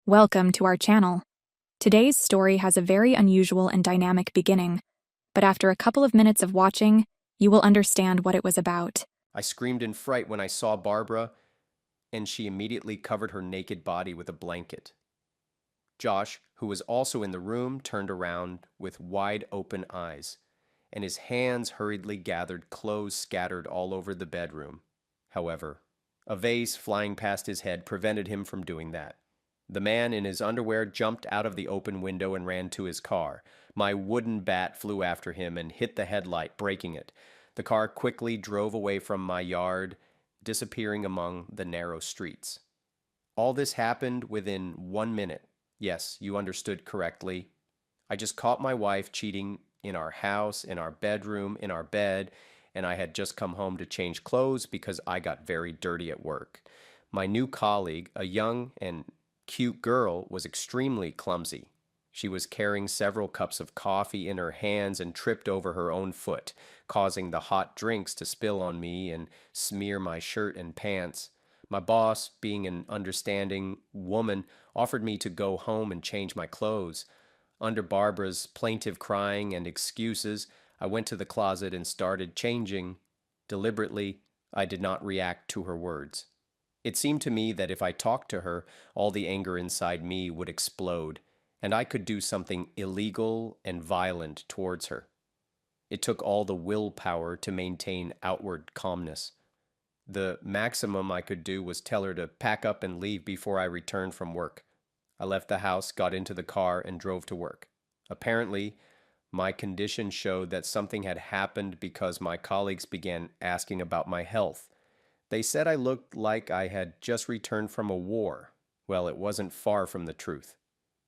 Welcome to our channel. Today's story has a very unusual and dynamic beginning, but after a couple of minutes of watching, you will understand what it was about. I screamed in fright when I saw Barbara, and she immediately covered her naked body with a blanket. Josh, who was also in the room, turned around with wide open eyes, and his hands hurriedly gathered clothes scattered all over the bedroom. However, a vase flying past his head prevented him from doing that. The man in his underwear jumped out of the open window and ran to his car. My wooden bat flew after him and hit the headlight, breaking it. The car quickly drove away from my yard, disappearing among the narrow streets. All this happened within 1 minute. Yes, you understood correctly. I just caught my wife cheating in our house, in our bedroom, in our bed, and I had just come home to change clothes because I got very dirty at work. My new colleague, a young and cute girl, was extremely clumsy. She was carrying several cups of coffee in her hands and tripped over her own foot, causing the hot drinks to spill on me and smear my shirt and pants. My boss, being an understanding woman, offered me to go home and change my clothes. Under Barbara's plaintive crying and excuses, I went to the closet and started changing. Deliberately, I did not react to her words. It seemed to me that if I talked to her, all the anger inside me would explode, and I could do something illegal and violent towards her. It took all the willpower to maintain outward calmness. The maximum I could do was tell her to pack up and leave before I returned from work. I left the house, got into the car, and drove to work. Apparently, my condition showed that something had happened because my colleagues began asking about my health. They said I looked like I had just returned from a war. Well, it wasn't far from the truth.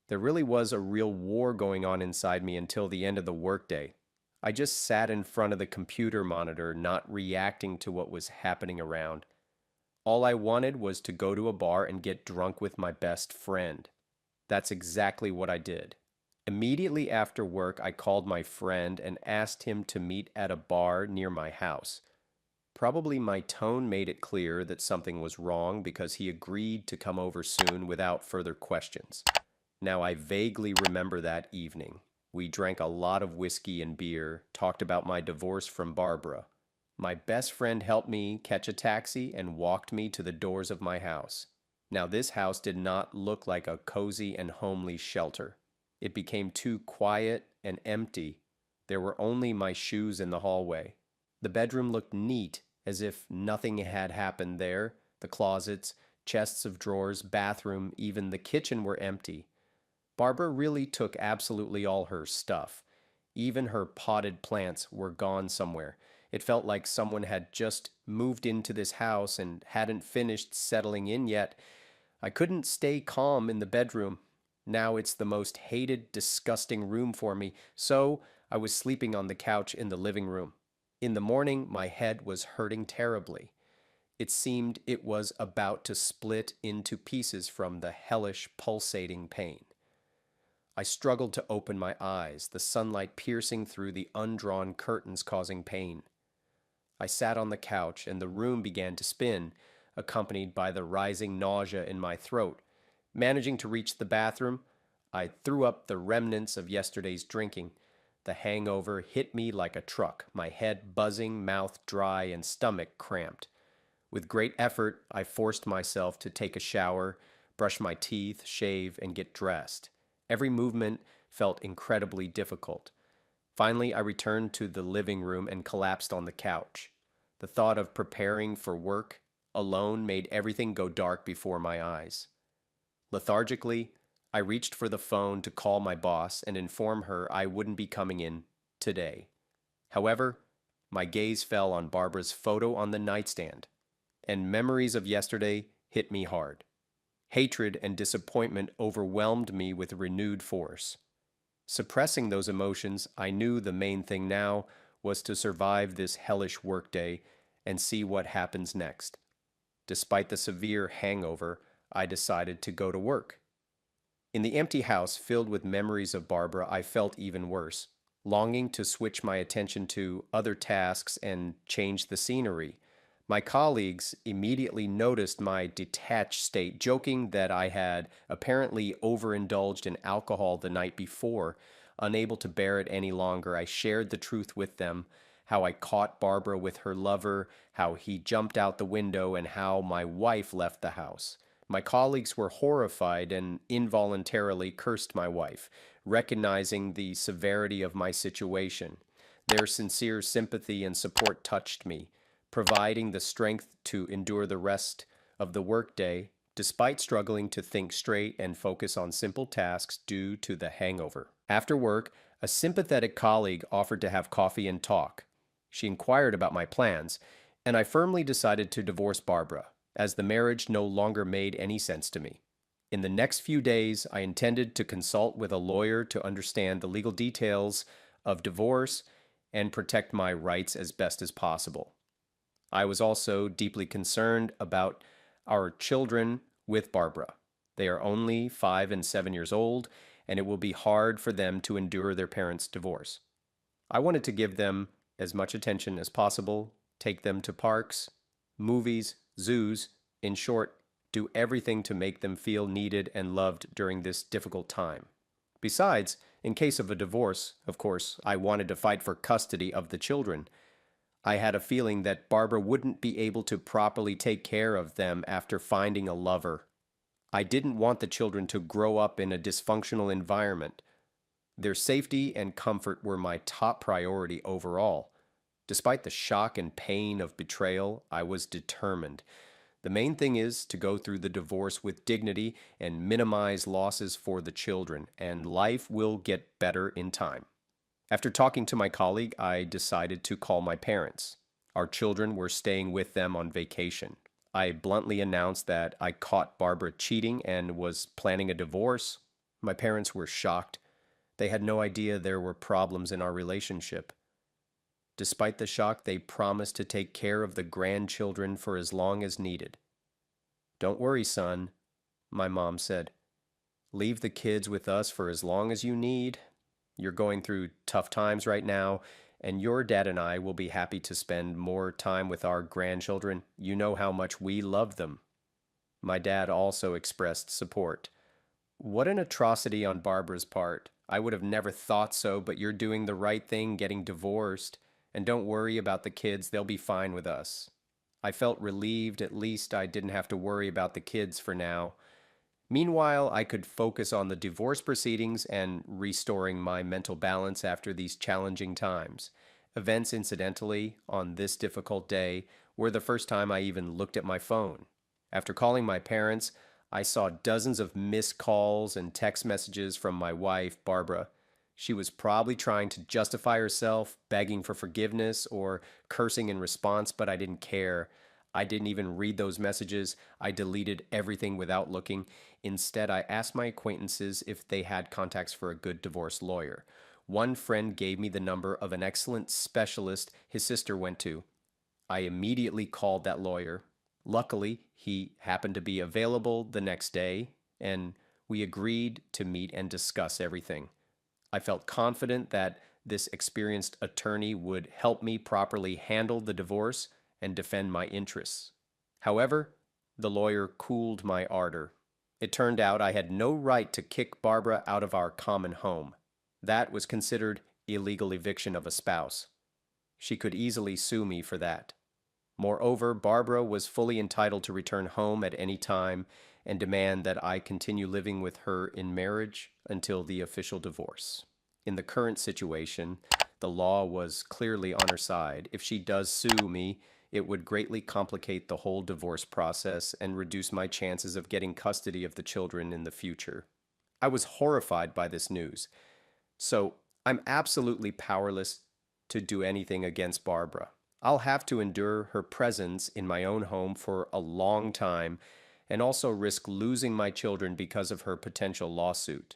There really was a real war going on inside me until the end of the workday. I just sat in front of the computer monitor, not reacting to what was happening around. All I wanted was to go to a bar and get drunk with my best friend. That's exactly what I did. Immediately after work, I called my friend and asked him to meet at a bar near my house. Probably my tone made it clear that something was wrong because he agreed to come over soon without further questions. Now I vaguely remember that evening. We drank a lot of whiskey and beer, talked about my divorce from Barbara. My best friend helped me catch a taxi and walked me to the doors of my house. Now this house did not look like a cozy and homely shelter. It became too quiet and empty. There were only my shoes in the hallway. The bedroom looked neat, as if nothing had happened there. The closets, chests of drawers, bathroom, even the kitchen were empty. Barbara really took absolutely all her stuff. Even her potted plants were gone somewhere. It felt like someone had just moved into this house and hadn't finished settling in yet. I couldn't stay calm in the bedroom. Now it's the most hated, disgusting room for me, so I was sleeping on the couch in the living room. In the morning, my head was hurting terribly. It seemed it was about to split into pieces from the hellish, pulsating pain. I struggled to open my eyes, the sunlight piercing through the undrawn curtains causing pain. I sat on the couch and the room began to spin, accompanied by the rising nausea in my throat. Managing to reach the bathroom, I threw up the remnants of yesterday's drinking. The hangover hit me like a truck, my head buzzing, mouth dry, and stomach cramped. With great effort, I forced myself to take a shower, brush my teeth, shave, and get dressed. Every movement felt incredibly difficult. Finally, I returned to the living room and collapsed on the couch. The thought of preparing for work alone made everything go dark before my eyes. Lethargically, I reached for the phone to call my boss and inform her I wouldn't be coming in today. However, my gaze fell on Barbara's photo on the nightstand, and memories of yesterday hit me hard. Hatred and disappointment overwhelmed me with renewed force. Suppressing those emotions, I knew the main thing now was to survive this hellish workday and see what happens next. Despite the severe hangover, I decided to go to work. In the empty house filled with memories of Barbara, I felt even worse, longing to switch my attention to other tasks and change the scenery. My colleagues immediately noticed my detached state, joking that I had apparently overindulged in alcohol the night before. Unable to bear it any longer, I shared the truth with them: how I caught Barbara with her lover, how he jumped out the window, and how my wife left the house. My colleagues were horrified and involuntarily cursed my wife, recognizing the severity of my situation. Their sincere sympathy and support touched me, providing the strength to endure the rest of the workday despite struggling to think straight and focus on simple tasks due to the hangover. After work, a sympathetic colleague offered to have coffee and talk. She inquired about my plans, and I firmly decided to divorce Barbara, as the marriage no longer made any sense to me. In the next few days, I intended to consult with a lawyer to understand the legal details of divorce and protect my rights as best as possible. I was also deeply concerned about our children with Barbara. They are only 5 and 7 years old, and it will be hard for them to endure their parents' divorce. I wanted to give them as much attention as possible, take them to parks, movies, zoos, in short, do everything to make them feel needed and loved during this difficult time. Besides, in case of a divorce, of course, I wanted to fight for custody of the children. I had a feeling that Barbara wouldn't be able to properly take care of them after finding a lover. I didn't want the children to grow up in a dysfunctional environment. Their safety and comfort were my top priority overall. Despite the shock and pain of betrayal, I was determined. The main thing is to go through the divorce with dignity and minimize losses for the children, and life will get better in time. After talking to my colleague, I decided to call my parents. Our children were staying with them on vacation. I bluntly announced that I caught Barbara cheating and was planning a divorce. My parents were shocked. They had no idea there were problems in our relationship. Despite the shock, they promised to take care of the grandchildren for as long as needed. "Don't worry, son," my mom said. "Leave the kids with us for as long as you need. You're going through tough times right now, and your dad and I will be happy to spend more time with our grandchildren. You know how much we love them." My dad also expressed support. "What an atrocity on Barbara's part. I would have never thought so, but you're doing the right thing getting divorced. And don't worry about the kids, they'll be fine with us." I felt relieved. At least I didn't have to worry about the kids for now. Meanwhile, I could focus on the divorce proceedings and restoring my mental balance after these challenging times. Events, incidentally, on this difficult day were the first time I even looked at my phone. After calling my parents, I saw dozens of missed calls and text messages from my wife, Barbara. She was probably trying to justify herself, begging for forgiveness, or cursing in response, but I didn't care. I didn't even read those messages. I deleted everything without looking. Instead, I asked my acquaintances if they had contacts for a good divorce lawyer. One friend gave me the number of an excellent specialist his sister went to. I immediately called that lawyer. Luckily, he happened to be available the next day, and we agreed to meet and discuss everything. I felt confident that this experienced attorney would help me properly handle the divorce and defend my interests. However, the lawyer cooled my ardor. It turned out I had no right to kick Barbara out of our common home. That was considered illegal eviction of a spouse. She could easily sue me for that. Moreover, Barbara was fully entitled to return home at any time and demand that I continue living with her in marriage until the official divorce. In the current situation, the law was clearly on her side. If she does sue me, it would greatly complicate the whole divorce process and reduce my chances of getting custody of the children in the future. I was horrified by this news. So I'm absolutely powerless to do anything against Barbara. I'll have to endure her presence in my own home for a long time and also risk losing my children because of her potential lawsuit.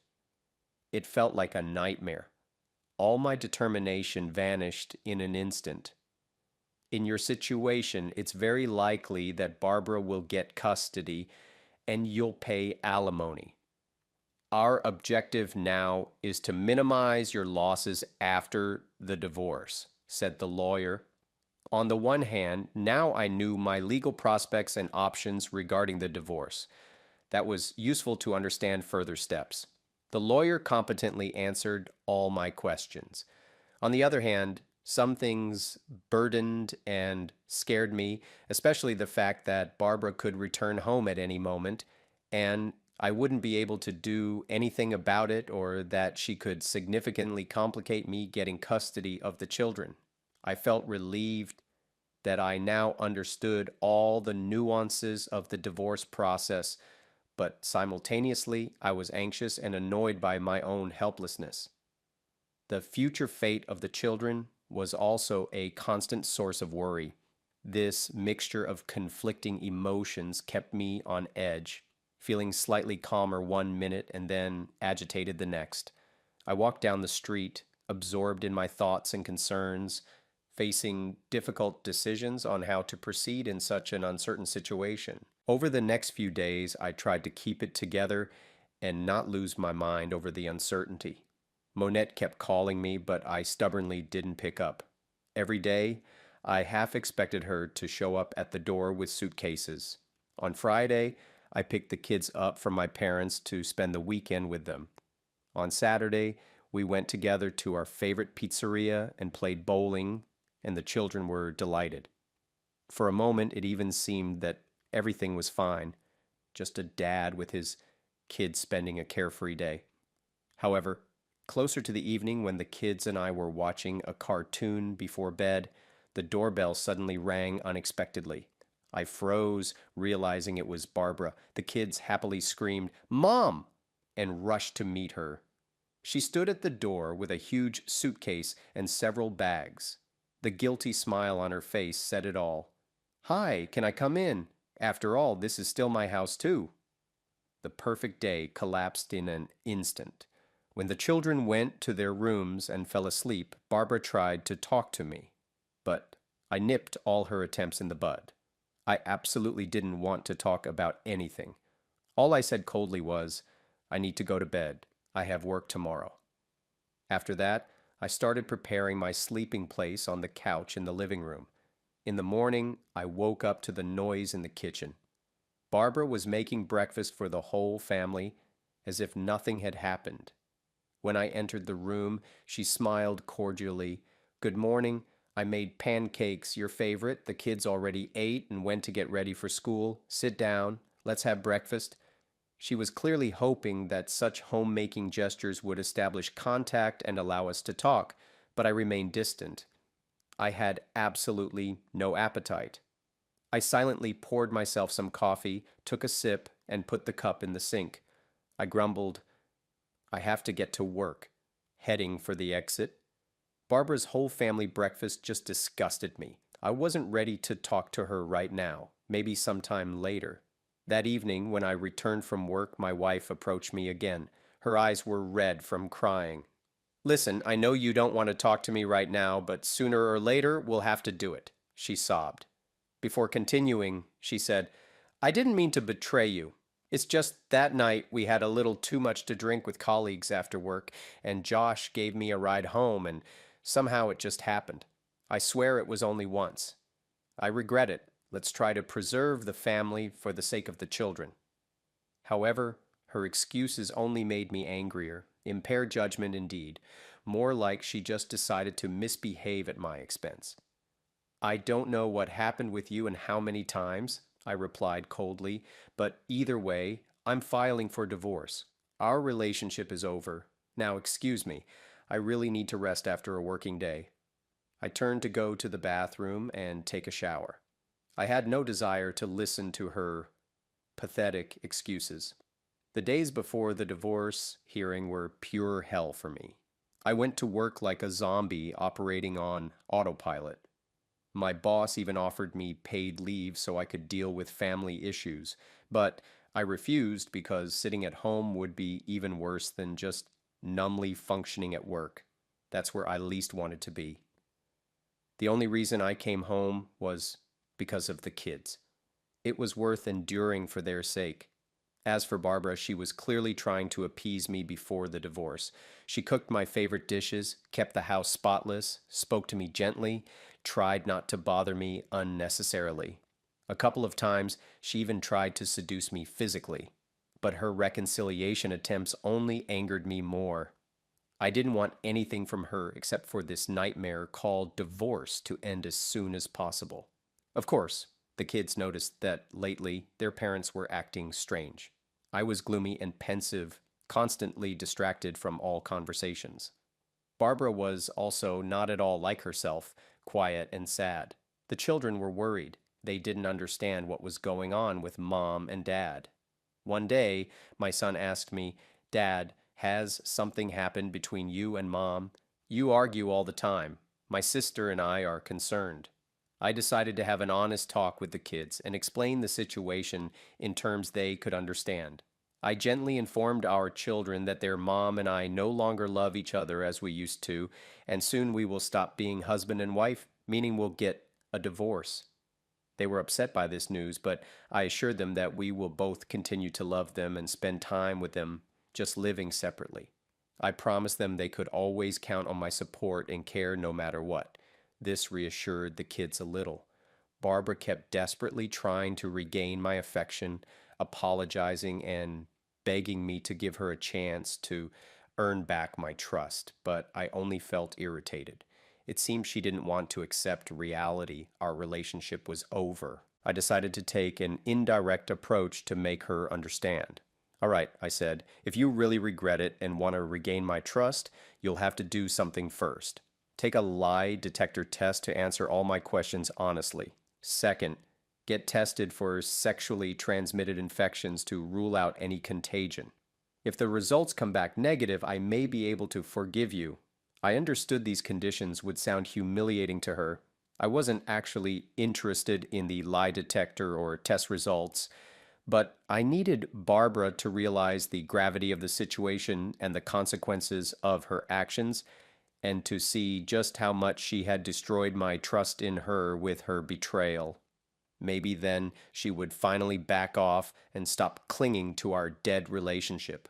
It felt like a nightmare. All my determination vanished in an instant. In your situation, it's very likely that Barbara will get custody and you'll pay alimony. Our objective now is to minimize your losses after the divorce," said the lawyer. On the one hand, now I knew my legal prospects and options regarding the divorce. That was useful to understand further steps. The lawyer competently answered all my questions. On the other hand, some things burdened and scared me, especially the fact that Barbara could return home at any moment, and I wouldn't be able to do anything about it, or that she could significantly complicate me getting custody of the children. I felt relieved that I now understood all the nuances of the divorce process, but simultaneously I was anxious and annoyed by my own helplessness. The future fate of the children was also a constant source of worry. This mixture of conflicting emotions kept me on edge, feeling slightly calmer one minute and then agitated the next. I walked down the street, absorbed in my thoughts and concerns, facing difficult decisions on how to proceed in such an uncertain situation. Over the next few days, I tried to keep it together and not lose my mind over the uncertainty. Monette kept calling me, but I stubbornly didn't pick up. Every day, I half expected her to show up at the door with suitcases. On Friday, I picked the kids up from my parents to spend the weekend with them. On Saturday, we went together to our favorite pizzeria and played bowling, and the children were delighted. For a moment, it even seemed that everything was fine, just a dad with his kids spending a carefree day. However, closer to the evening, when the kids and I were watching a cartoon before bed, the doorbell suddenly rang unexpectedly. I froze, realizing it was Barbara. The kids happily screamed, "Mom!" and rushed to meet her. She stood at the door with a huge suitcase and several bags. The guilty smile on her face said it all. "Hi, can I come in? After all, this is still my house too." The perfect day collapsed in an instant. When the children went to their rooms and fell asleep, Barbara tried to talk to me, but I nipped all her attempts in the bud. I absolutely didn't want to talk about anything. All I said coldly was, "I need to go to bed. I have work tomorrow." After that, I started preparing my sleeping place on the couch in the living room. In the morning, I woke up to the noise in the kitchen. Barbara was making breakfast for the whole family, as if nothing had happened. When I entered the room, she smiled cordially. "Good morning. I made pancakes, your favorite. The kids already ate and went to get ready for school. Sit down. Let's have breakfast." She was clearly hoping that such homemaking gestures would establish contact and allow us to talk, but I remained distant. I had absolutely no appetite. I silently poured myself some coffee, took a sip, and put the cup in the sink. I grumbled, "I have to get to work," heading for the exit. Barbara's whole family breakfast just disgusted me. I wasn't ready to talk to her right now, maybe sometime later. That evening, when I returned from work, my wife approached me again. Her eyes were red from crying. "Listen, I know you don't want to talk to me right now, but sooner or later we'll have to do it," she sobbed. Before continuing, she said, "I didn't mean to betray you. It's just that night we had a little too much to drink with colleagues after work, and Josh gave me a ride home, and somehow it just happened. I swear it was only once. I regret it. Let's try to preserve the family for the sake of the children." However, her excuses only made me angrier, impaired judgment indeed, more like she just decided to misbehave at my expense. "I don't know what happened with you and how many times," I replied coldly, "but either way, I'm filing for divorce. Our relationship is over. Now, excuse me, I really need to rest after a working day." I turned to go to the bathroom and take a shower. I had no desire to listen to her pathetic excuses. The days before the divorce hearing were pure hell for me. I went to work like a zombie operating on autopilot. My boss even offered me paid leave so I could deal with family issues, but I refused because sitting at home would be even worse than just numbly functioning at work. That's where I least wanted to be. The only reason I came home was because of the kids. It was worth enduring for their sake. As for Barbara, she was clearly trying to appease me before the divorce. She cooked my favorite dishes, kept the house spotless, spoke to me gently. tried not to bother me unnecessarily. A couple of times, she even tried to seduce me physically, but her reconciliation attempts only angered me more. I didn't want anything from her except for this nightmare called divorce to end as soon as possible. Of course, the kids noticed that lately their parents were acting strange. I was gloomy and pensive, constantly distracted from all conversations. Barbara was also not at all like herself, quiet and sad. The children were worried. They didn't understand what was going on with Mom and Dad. One day, my son asked me, "Dad, has something happened between you and Mom? You argue all the time. My sister and I are concerned." I decided to have an honest talk with the kids and explain the situation in terms they could understand. I gently informed our children that their mom and I no longer love each other as we used to, and soon we will stop being husband and wife, meaning we'll get a divorce. They were upset by this news, but I assured them that we will both continue to love them and spend time with them, just living separately. I promised them they could always count on my support and care no matter what. This reassured the kids a little. Barbara kept desperately trying to regain my affection, apologizing and begging me to give her a chance to earn back my trust, but I only felt irritated. It seemed she didn't want to accept reality. Our relationship was over. I decided to take an indirect approach to make her understand. "All right," I said, "if you really regret it and want to regain my trust, you'll have to do something first. Take a lie detector test to answer all my questions honestly. Second, get tested for sexually transmitted infections to rule out any contagion. If the results come back negative, I may be able to forgive you." I understood these conditions would sound humiliating to her. I wasn't actually interested in the lie detector or test results, but I needed Barbara to realize the gravity of the situation and the consequences of her actions, and to see just how much she had destroyed my trust in her with her betrayal. Maybe then she would finally back off and stop clinging to our dead relationship.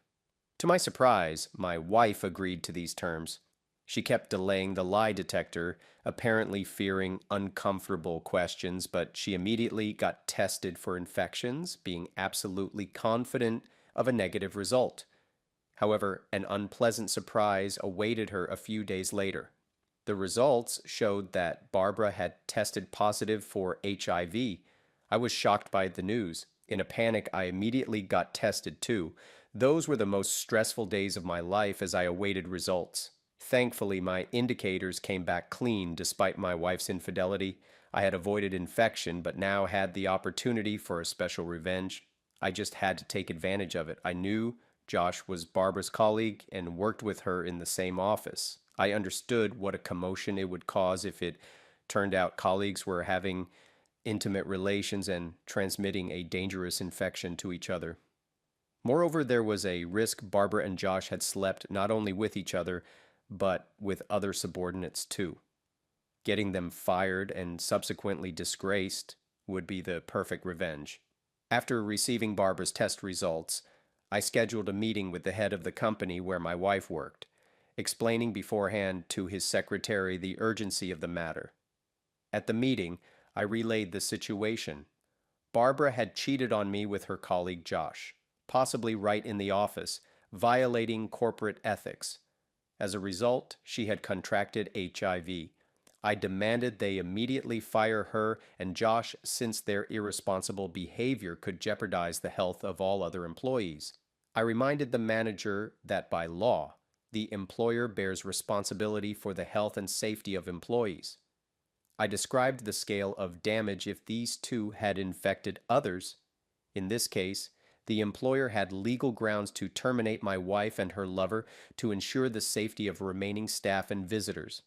To my surprise, my wife agreed to these terms. She kept delaying the lie detector, apparently fearing uncomfortable questions, but she immediately got tested for infections, being absolutely confident of a negative result. However, an unpleasant surprise awaited her a few days later. The results showed that Barbara had tested positive for HIV. I was shocked by the news. In a panic, I immediately got tested too. Those were the most stressful days of my life as I awaited results. Thankfully, my indicators came back clean despite my wife's infidelity. I had avoided infection, but now had the opportunity for a special revenge. I just had to take advantage of it. I knew Josh was Barbara's colleague and worked with her in the same office. I understood what a commotion it would cause if it turned out colleagues were having intimate relations and transmitting a dangerous infection to each other. Moreover, there was a risk Barbara and Josh had slept not only with each other, but with other subordinates too. Getting them fired and subsequently disgraced would be the perfect revenge. After receiving Barbara's test results, I scheduled a meeting with the head of the company where my wife worked, explaining beforehand to his secretary the urgency of the matter. At the meeting, I relayed the situation. Barbara had cheated on me with her colleague Josh, possibly right in the office, violating corporate ethics. As a result, she had contracted HIV. I demanded they immediately fire her and Josh since their irresponsible behavior could jeopardize the health of all other employees. I reminded the manager that by law, the employer bears responsibility for the health and safety of employees. I described the scale of damage if these two had infected others. In this case, the employer had legal grounds to terminate my wife and her lover to ensure the safety of remaining staff and visitors.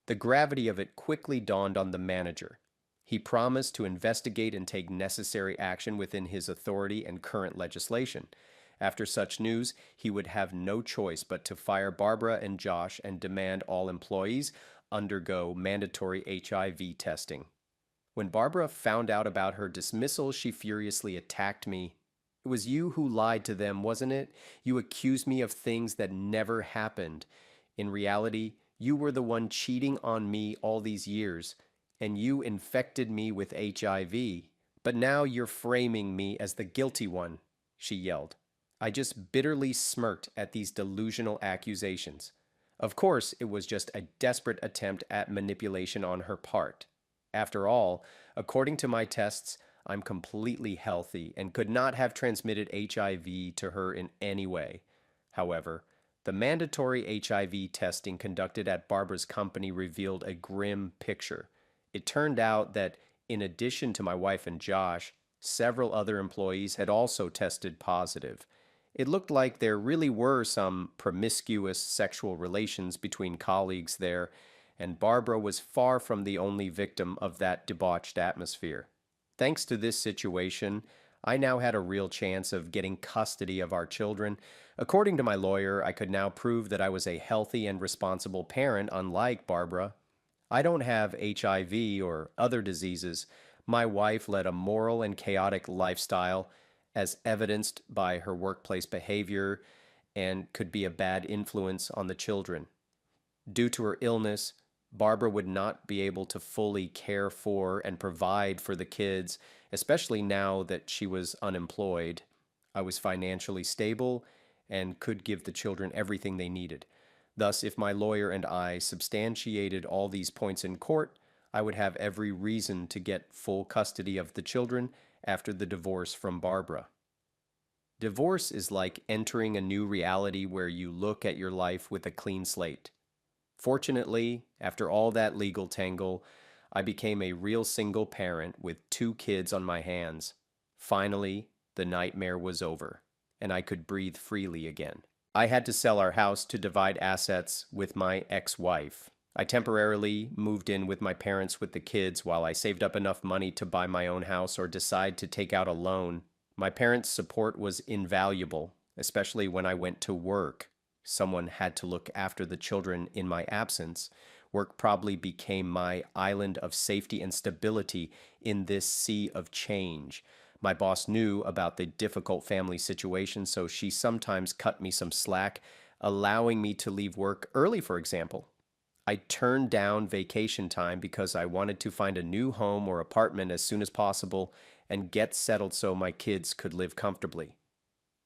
The gravity of it quickly dawned on the manager. He promised to investigate and take necessary action within his authority and current legislation. After such news, he would have no choice but to fire Barbara and Josh and demand all employees undergo mandatory HIV testing. When Barbara found out about her dismissal, she furiously attacked me. "It was you who lied to them, wasn't it? You accused me of things that never happened. In reality, you were the one cheating on me all these years. and you infected me with HIV. But now you're framing me as the guilty one, she yelled. I just bitterly smirked at these delusional accusations. Of course, it was just a desperate attempt at manipulation on her part. After all, according to my tests, I'm completely healthy and could not have transmitted HIV to her in any way. However, the mandatory HIV testing conducted at Barbara's company revealed a grim picture. It turned out that, in addition to my wife and Josh, several other employees had also tested positive. It looked like there really were some promiscuous sexual relations between colleagues there, and Barbara was far from the only victim of that debauched atmosphere. Thanks to this situation, I now had a real chance of getting custody of our children. According to my lawyer, I could now prove that I was a healthy and responsible parent, unlike Barbara. I don't have HIV or other diseases. My wife led a moral and chaotic lifestyle, as evidenced by her workplace behavior, and could be a bad influence on the children. Due to her illness, Barbara would not be able to fully care for and provide for the kids, especially now that she was unemployed. I was financially stable and could give the children everything they needed. Thus, if my lawyer and I substantiated all these points in court, I would have every reason to get full custody of the children after the divorce from Barbara. Divorce is like entering a new reality where you look at your life with a clean slate. Fortunately, after all that legal tangle, I became a real single parent with 2 kids on my hands. Finally, the nightmare was over, and I could breathe freely again. I had to sell our house to divide assets with my ex-wife. I temporarily moved in with my parents with the kids while I saved up enough money to buy my own house or decide to take out a loan. My parents' support was invaluable, especially when I went to work. Someone had to look after the children in my absence. Work probably became my island of safety and stability in this sea of change. My boss knew about the difficult family situation, so she sometimes cut me some slack, allowing me to leave work early, for example. I turned down vacation time because I wanted to find a new home or apartment as soon as possible and get settled so my kids could live comfortably.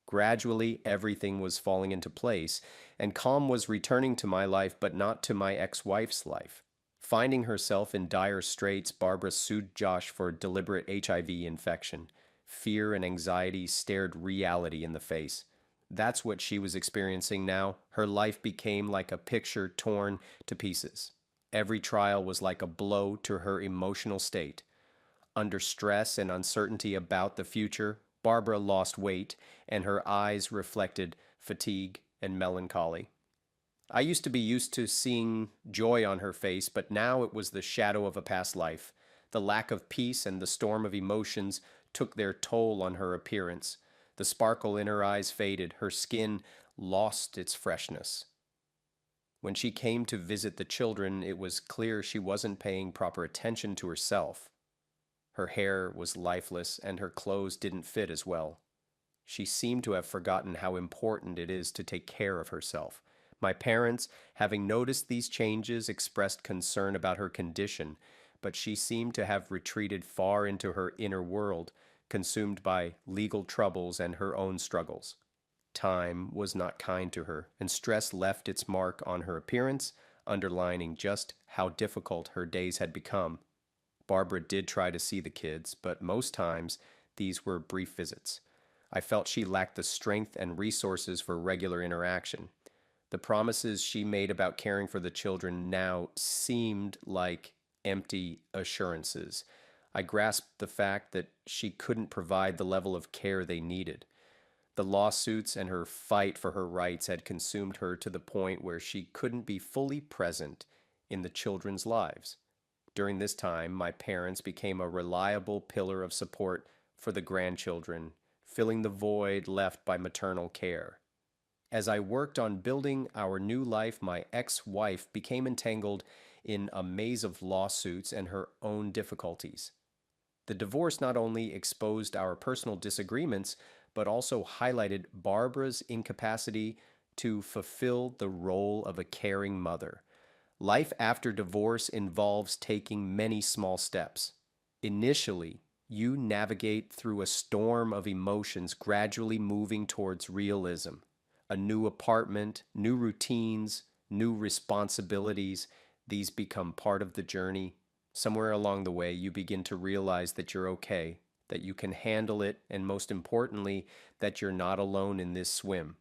Gradually, everything was falling into place, and calm was returning to my life, but not to my ex-wife's life. Finding herself in dire straits, Barbara sued Josh for deliberate HIV infection. Fear and anxiety stared reality in the face. That's what she was experiencing now. Her life became like a picture torn to pieces. Every trial was like a blow to her emotional state. Under stress and uncertainty about the future, Barbara lost weight, and her eyes reflected fatigue and melancholy. I used to be used to seeing joy on her face, but now it was the shadow of a past life. The lack of peace and the storm of emotions took their toll on her appearance. The sparkle in her eyes faded, her skin lost its freshness. When she came to visit the children, it was clear she wasn't paying proper attention to herself. Her hair was lifeless, and her clothes didn't fit as well. She seemed to have forgotten how important it is to take care of herself. My parents, having noticed these changes, expressed concern about her condition, but she seemed to have retreated far into her inner world, consumed by legal troubles and her own struggles. Time was not kind to her, and stress left its mark on her appearance, underlining just how difficult her days had become. Barbara did try to see the kids, but most times these were brief visits. I felt she lacked the strength and resources for regular interaction. The promises she made about caring for the children now seemed like empty assurances. I grasped the fact that she couldn't provide the level of care they needed. The lawsuits and her fight for her rights had consumed her to the point where she couldn't be fully present in the children's lives. During this time, my parents became a reliable pillar of support for the grandchildren, filling the void left by maternal care. As I worked on building our new life, my ex-wife became entangled in a maze of lawsuits and her own difficulties. The divorce not only exposed our personal disagreements, but also highlighted Barbara's incapacity to fulfill the role of a caring mother. Life after divorce involves taking many small steps. Initially, you navigate through a storm of emotions, gradually moving towards realism. A new apartment, new routines, new responsibilities, these become part of the journey. Somewhere along the way, you begin to realize that you're okay, that you can handle it, and most importantly, that you're not alone in this swim.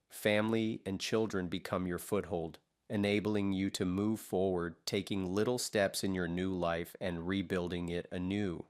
Family and children become your foothold, enabling you to move forward, taking little steps in your new life and rebuilding it anew.